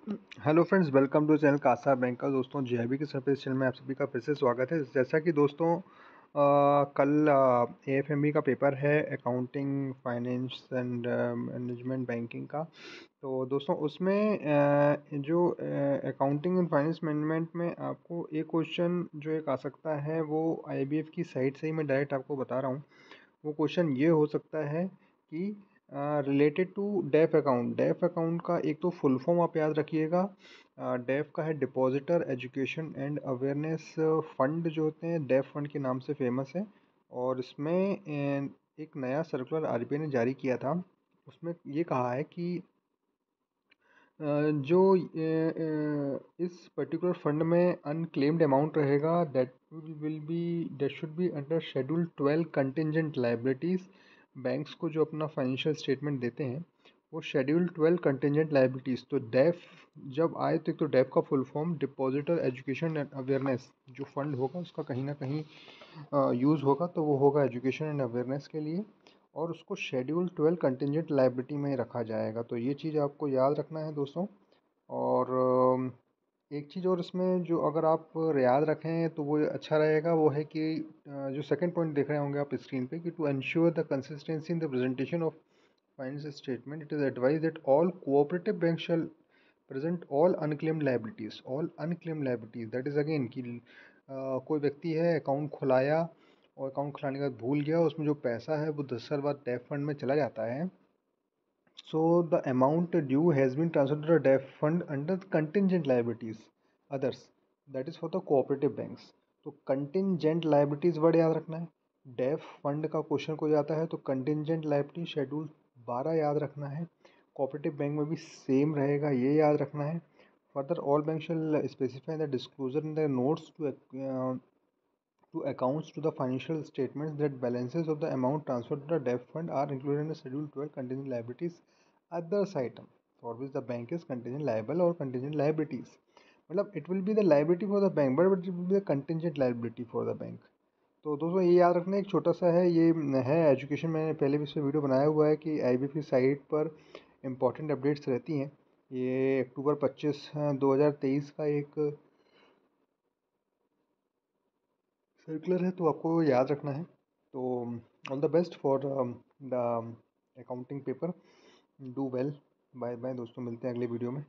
Hello friends, welcome to channel CASA bank का। दोस्तों, JIB के सर्विस चैनल में आप सभी का फिर से स्वागत है। जैसा कि दोस्तों कल एएफएमबी का पेपर है, accounting finance and management banking का। तो दोस्तों उसमें जो अकाउंटिंग एंड फाइनेंस मैनेजमेंट में आपको एक क्वेश्चन जो एक आ सकता है, वो आईबीएफ की साइट से ही मैं डायरेक्ट आपको बता रहा हूँ। वो क्वेश्चन ये हो सकता है कि related to DEAF account. DEAF account का एक तो फुल फॉर्म आप याद रखिएगा। डेफ का है depositor education and awareness fund, जो होते हैं डेफ फंड के नाम से फेमस है। और इसमें एक नया सर्कुलर आरबीआई ने जारी किया था। उसमें ये कहा है कि जो इस पर्टिकुलर फंड में अनक्लेम्ड अमाउंट रहेगा, that should be under schedule 12 contingent liabilities. Banks को जो अपना फाइनेंशियल स्टेटमेंट देते हैं वो शेड्यूल 12 कंटिजेंट लाइबिलिटीज़। तो डेफ जब आए तो एक तो डेफ का full form depositor education and awareness, जो फंड होगा उसका कहीं ना कहीं यूज़ होगा, तो वो होगा एजुकेशन एंड अवेयरनेस के लिए। और उसको शेड्यूल 12 कंटिजेंट लाइबिलिटी में रखा जाएगा। तो ये चीज़ आपको याद रखना है दोस्तों। और एक चीज़ और इसमें जो अगर आप याद रखें तो वो अच्छा रहेगा, वो है कि जो सेकंड पॉइंट देख रहे होंगे आप स्क्रीन पे, कि to ensure the consistency in the presentation of financial statement, it is advise that all cooperative bank shall present all unclaimed liabilities. All unclaimed liabilities that is again कि कोई व्यक्ति है, अकाउंट खुलाया और अकाउंट खुलाने के बाद भूल गया, उसमें जो पैसा है वो 10 साल बाद डेफ फंड में चला जाता है। So the amount due has been transferred to the debt fund under contingent liabilities others, that is for the cooperative banks। तो contingent liabilities वर्ड याद रखना है। डेफ फंड का क्वेश्चन को जाता है तो contingent liability शेड्यूल 12 याद रखना है। कोऑपरेटिव बैंक में भी सेम रहेगा, ये याद रखना है। Further all bank shall specify the disclosure in the notes to accounts to the financial statements that balances of the amount transferred to the debt fund are included in the schedule 12 contingent liabilities others item for which the bank is contingent liable or contingent liabilities। मतलब it will be the liability for the bank but it will be the contingent liability for the bank। तो दोस्तों ये याद रखना, एक छोटा सा है ये है एजुकेशन। मैंने पहले भी इस पर वीडियो बनाया हुआ है कि आईबीपी साइट पर इम्पॉर्टेंट अपडेट्स रहती हैं। ये अक्टूबर 25 2023 का एक सर्कुलर है, तो आपको याद रखना है। तो all the best for the accounting paper. Do well. Bye bye दोस्तों, मिलते हैं अगले वीडियो में।